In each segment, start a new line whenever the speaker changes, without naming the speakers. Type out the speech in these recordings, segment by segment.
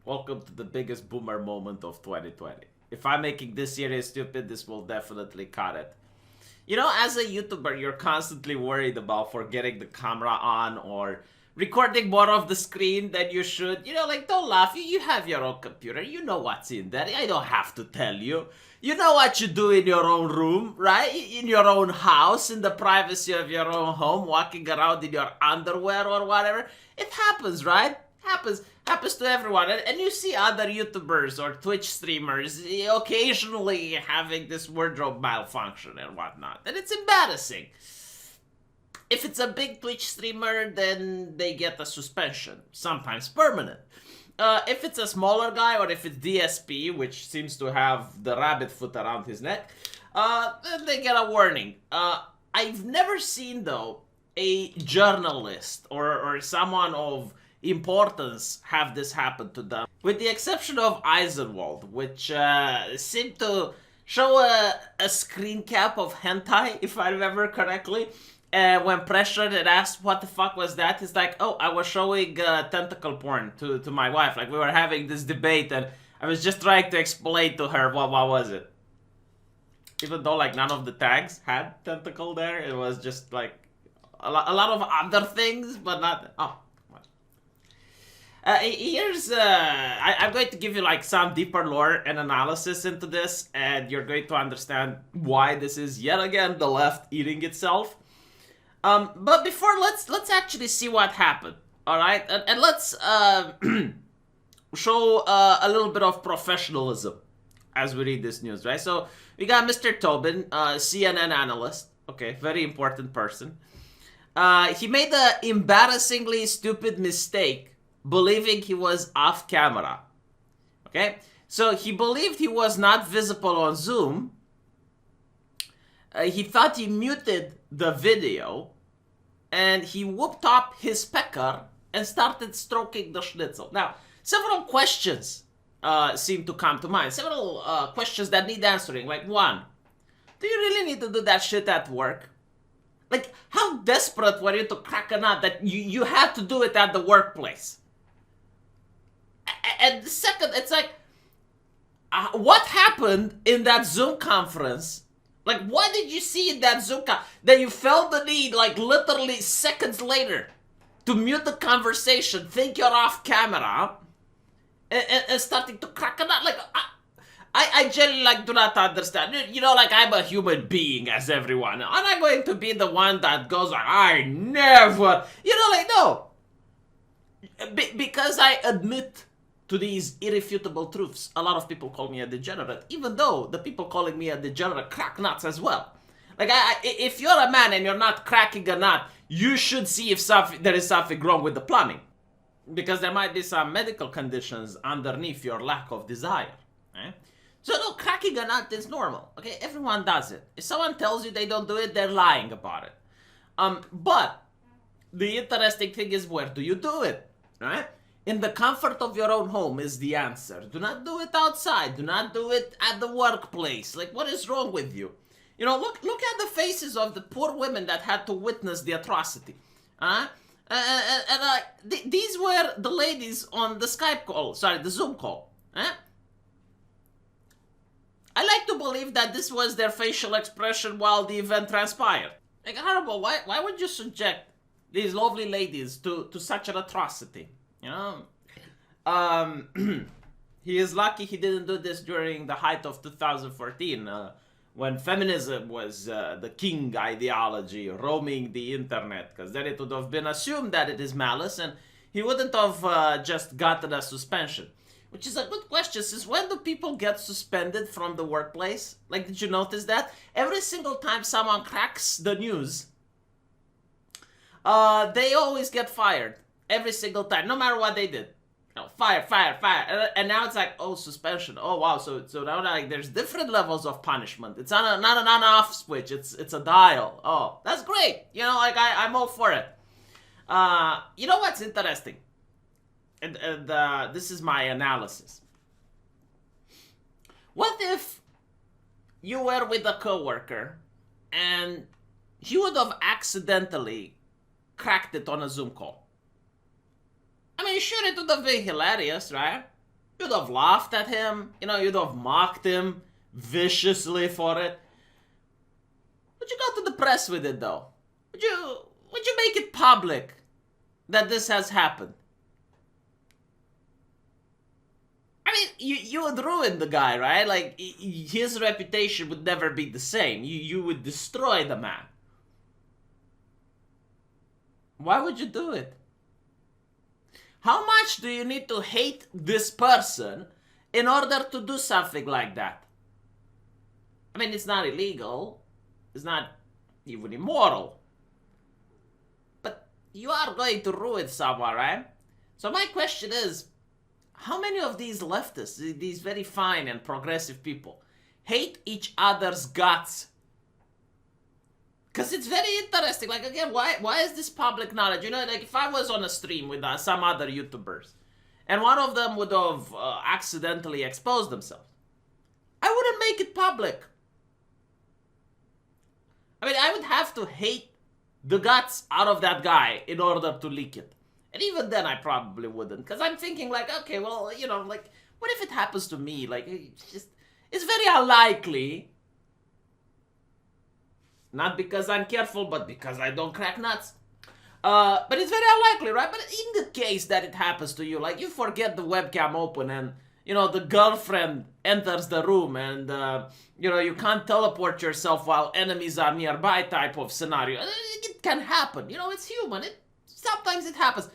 Welcome to the biggest boomer moment of 2020. If I'm making this series stupid, this will definitely cut it. You know, as a YouTuber, you're constantly worried about forgetting the camera on or recording more of the screen than you should. You know, like, don't laugh. You have your own computer. You know what's in there. I don't have to tell you. You know what you do in your own room, right? In your own house, in the privacy of your own home, walking around in your underwear or whatever. It happens, right? Happens to everyone. And you see other YouTubers or Twitch streamers occasionally having this wardrobe malfunction and whatnot. And it's embarrassing. If it's a big Twitch streamer, then they get a suspension, sometimes permanent. If it's a smaller guy or if it's DSP, which seems to have the rabbit foot around his neck, then they get a warning. I've never seen, though, a journalist or someone of importance have this happen to them, with the exception of Eisenwald, which seemed to show a screen cap of hentai, if I remember correctly. When pressured and asked what the fuck was that, he's like, oh, I was showing tentacle porn to my wife. Like, we were having this debate and I was just trying to explain to her what was it. Even though, like, none of the tags had tentacle there, it was just, like, a lot of other things, but not... Oh. I'm going to give you like some deeper lore and analysis into this, and you're going to understand why this is yet again the left eating itself. But before, let's actually see what happened. All right, and let's show a little bit of professionalism as we read this news, right? So we got Mr. Tobin, CNN analyst. Okay, very important person. He made the embarrassingly stupid mistake believing he was off camera. Okay? So he believed he was not visible on Zoom. He thought he muted the video. And he whooped up his pecker and started stroking the schnitzel. Now, several questions seem to come to mind. Several questions that need answering. Like, one, do you really need to do that shit at work? Like, how desperate were you to crack a nut that you had to do it at the workplace? And the second, it's like, what happened in that Zoom conference? Like, what did you see in that Zoom that you felt the need, like, literally seconds later to mute the conversation, think you're off camera, and starting to crack a nut? Like, I genuinely, like, do not understand. You know, like, I'm a human being as everyone. I'm not going to be the one that goes like, I never, you know, like, no. Because I admit to these irrefutable truths, a lot of people call me a degenerate, even though the people calling me a degenerate crack nuts as well. Like, if you're a man and you're not cracking a nut, you should see if there is something wrong with the plumbing. Because there might be some medical conditions underneath your lack of desire. Right? So, no, cracking a nut is normal. Okay, everyone does it. If someone tells you they don't do it, they're lying about it. But the interesting thing is, where do you do it? Right? In the comfort of your own home is the answer. Do not do it outside. Do not do it at the workplace. Like, what is wrong with you? You know, look at the faces of the poor women that had to witness the atrocity. These were the ladies on the Skype call. Sorry, the Zoom call. I like to believe that this was their facial expression while the event transpired. Like, horrible. Why would you subject these lovely ladies to such an atrocity? You know, he is lucky he didn't do this during the height of 2014, when feminism was the king ideology roaming the internet, because then it would have been assumed that it is malice, and he wouldn't have just gotten a suspension. Which is a good question, since when do people get suspended from the workplace? Like, did you notice that? Every single time someone cracks the news, they always get fired. Every single time, no matter what they did. You know, fire. And now it's like, oh, suspension. Oh, wow. So now, like, there's different levels of punishment. It's not an on-off switch. It's a dial. Oh, that's great. You know, like, I'm all for it. You know what's interesting? And this is my analysis. What if you were with a coworker and he would have accidentally cracked it on a Zoom call? I mean, sure, it would have been hilarious, right? You'd have laughed at him, you'd have mocked him viciously for it. Would you go to the press with it though? Would you make it public that this has happened? I mean, you would ruin the guy, right? Like, his reputation would never be the same. You would destroy the man. Why would you do it? How much do you need to hate this person in order to do something like that? I mean, it's not illegal. It's not even immoral. But you are going to ruin someone, right? So my question is, how many of these leftists, these very fine and progressive people, hate each other's guts? Because it's very interesting. Like, again, why is this public knowledge? Like, if I was on a stream with some other YouTubers, and one of them would have accidentally exposed themselves, I wouldn't make it public. I mean, I would have to hate the guts out of that guy in order to leak it. And even then, I probably wouldn't. Because I'm thinking, like, okay, well, like, what if it happens to me? Like, it's very unlikely. Not because I'm careful, but because I don't crack nuts. But it's very unlikely, right? But in the case that it happens to you, like, you forget the webcam open and, the girlfriend enters the room and, you can't teleport yourself while enemies are nearby type of scenario. It can happen. It's human. Sometimes it happens.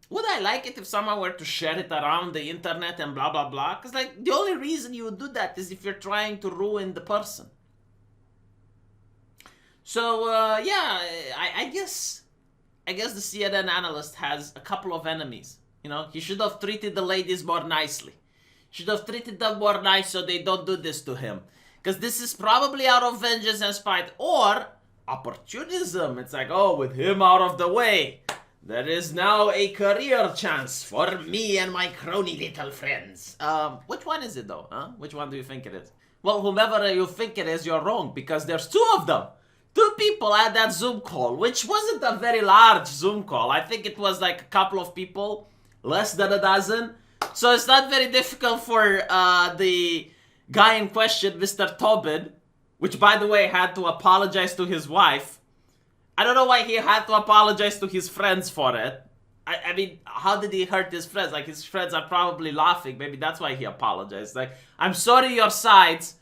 Would I like it if someone were to share it around the internet and blah, blah, blah? Because, like, the only reason you would do that is if you're trying to ruin the person. So, yeah, I guess the CNN analyst has a couple of enemies. He should have treated the ladies more nicely. Should have treated them more nice so they don't do this to him. Because this is probably out of vengeance and spite. Or opportunism. It's like, oh, with him out of the way, there is now a career chance for me and my crony little friends. Which one is it though? Huh? Which one do you think it is? Well, whomever you think it is, you're wrong, because there's two of them. Two people at that Zoom call, which wasn't a very large Zoom call. I think it was like a couple of people, less than a dozen. So it's not very difficult for the guy in question, Mr. Tobin, which, by the way, had to apologize to his wife. I don't know why he had to apologize to his friends for it. I mean, how did he hurt his friends? Like, his friends are probably laughing. Maybe that's why he apologized. Like, I'm sorry your sides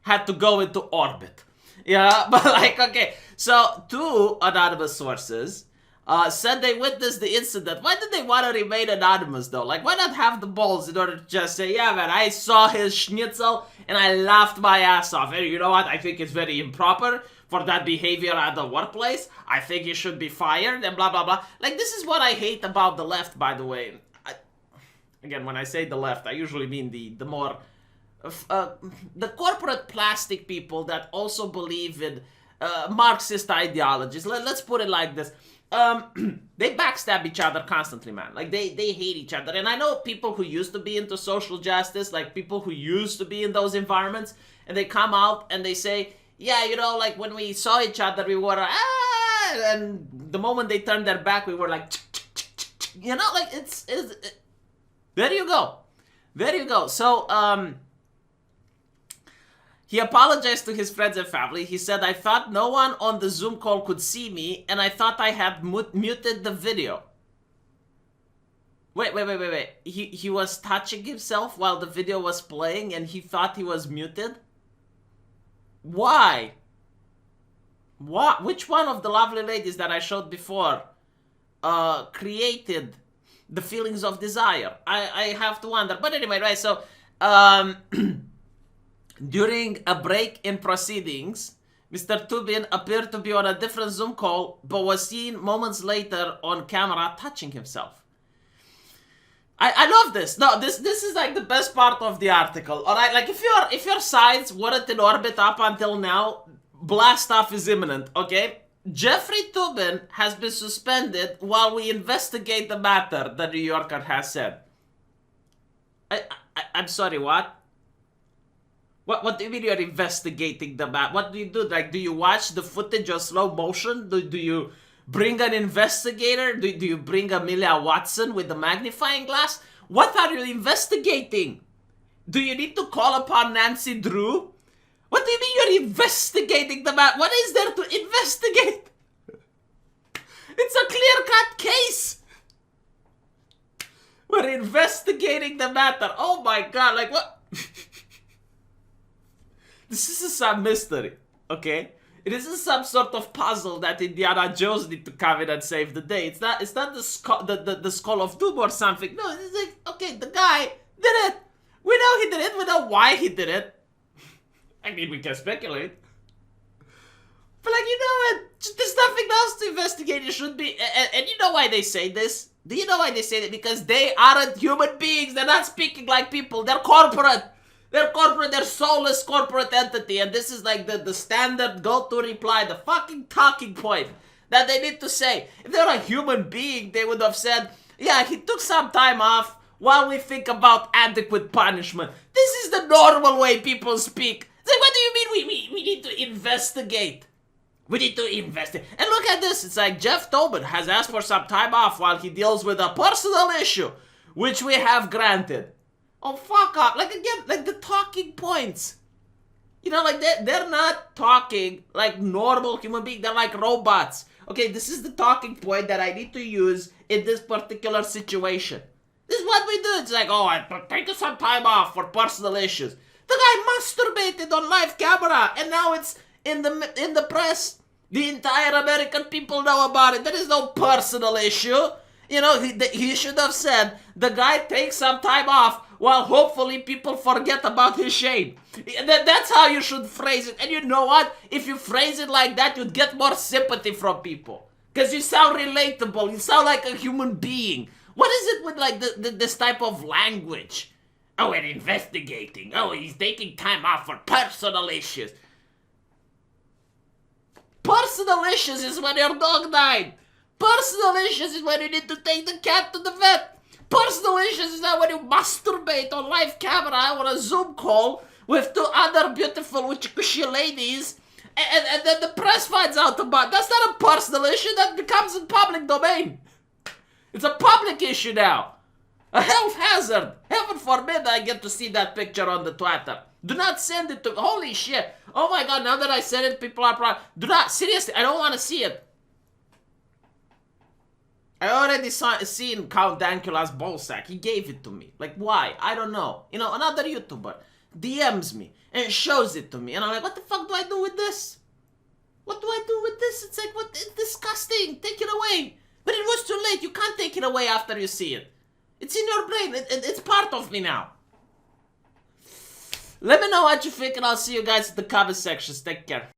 had to go into orbit. Yeah, but like, okay. So, two anonymous sources said they witnessed the incident. Why did they want to remain anonymous, though? Like, why not have the balls in order to just say, yeah, man, I saw his schnitzel and I laughed my ass off. And you know what? I think it's very improper for that behavior at the workplace. I think you should be fired and blah, blah, blah. Like, this is what I hate about the left, by the way. Again, when I say the left, I usually mean the more... the corporate plastic people that also believe in Marxist ideologies. Let's put it like this. They backstab each other constantly, man. Like, they hate each other. And I know people who used to be into social justice, like people who used to be in those environments, and they come out and they say, yeah, like when we saw each other, we were, and the moment they turned their back, we were like, like, it's there you go. There you go. So, he apologized to his friends and family. He said, I thought no one on the Zoom call could see me, and I thought I had muted the video. Wait. He was touching himself while the video was playing, and he thought he was muted? Why? What? Which one of the lovely ladies that I showed before created the feelings of desire? I have to wonder. But anyway, right, so... during a break in proceedings, Mr. Tubin appeared to be on a different Zoom call, but was seen moments later on camera touching himself. I love this. No, this is like the best part of the article. All right, like if your sides weren't in orbit up until now, blast off is imminent. Okay, Jeffrey Tubin has been suspended while we investigate the matter. The New Yorker has said. I'm sorry. What? What do you mean you're investigating the matter? What do you do? Like, do you watch the footage of slow motion? Do you bring an investigator? Do you bring Amelia Watson with the magnifying glass? What are you investigating? Do you need to call upon Nancy Drew? What do you mean you're investigating the matter? What is there to investigate? It's a clear-cut case. We're investigating the matter. Oh my god, like what? This isn't some mystery, okay? It isn't some sort of puzzle that Indiana Jones need to come in and save the day. It's not the Skull of Doom or something. No, it's like, okay, the guy did it. We know he did it. We know why he did it. I mean, we can speculate. But like, you know what? There's nothing else to investigate. It should be. And you know why they say this? Do you know why they say that? Because they aren't human beings. They're not speaking like people. They're corporate. They're corporate. They're soulless corporate entity. And this is like the standard go-to reply. The fucking talking point that they need to say. If they're a human being, they would have said, yeah, he took some time off while we think about adequate punishment. This is the normal way people speak. It's like, what do you mean we need to investigate? We need to investigate. And look at this. It's like Jeff Tobin has asked for some time off while he deals with a personal issue, which we have granted. Oh, fuck off. Like, again, like the talking points. You know, like they're not talking like normal human beings. They're like robots. Okay, this is the talking point that I need to use in this particular situation. This is what we do. It's like, oh, I take some time off for personal issues. The guy masturbated on live camera, and now it's in the press. The entire American people know about it. There is no personal issue. You know, he should have said, the guy takes some time off while hopefully people forget about his shame. That's how you should phrase it. And you know what? If you phrase it like that, you'd get more sympathy from people. Because you sound relatable. You sound like a human being. What is it with like this type of language? Oh, we're investigating. Oh, he's taking time off for personal issues. Personal issues is when your dog died. Personal issues is when you need to take the cat to the vet. Personal issues is not when you masturbate on live camera or a Zoom call with two other beautiful Wichikushi ladies and then the press finds out about it. That's not a personal issue. That becomes a public domain. It's a public issue now. A health hazard. Heaven forbid I get to see that picture on the Twitter. Do not send it to... Holy shit. Oh my god, now that I said it, people are probably... Do not... Seriously, I don't want to see it. I already seen Count Dankula's ballsack. He gave it to me. Like, why? I don't know. You know, another YouTuber DMs me and shows it to me. And I'm like, what the fuck do I do with this? What do I do with this? It's like, what? It's disgusting. Take it away. But it was too late. You can't take it away after you see it. It's in your brain. It's part of me now. Let me know what you think, and I'll see you guys in the comment sections. Take care.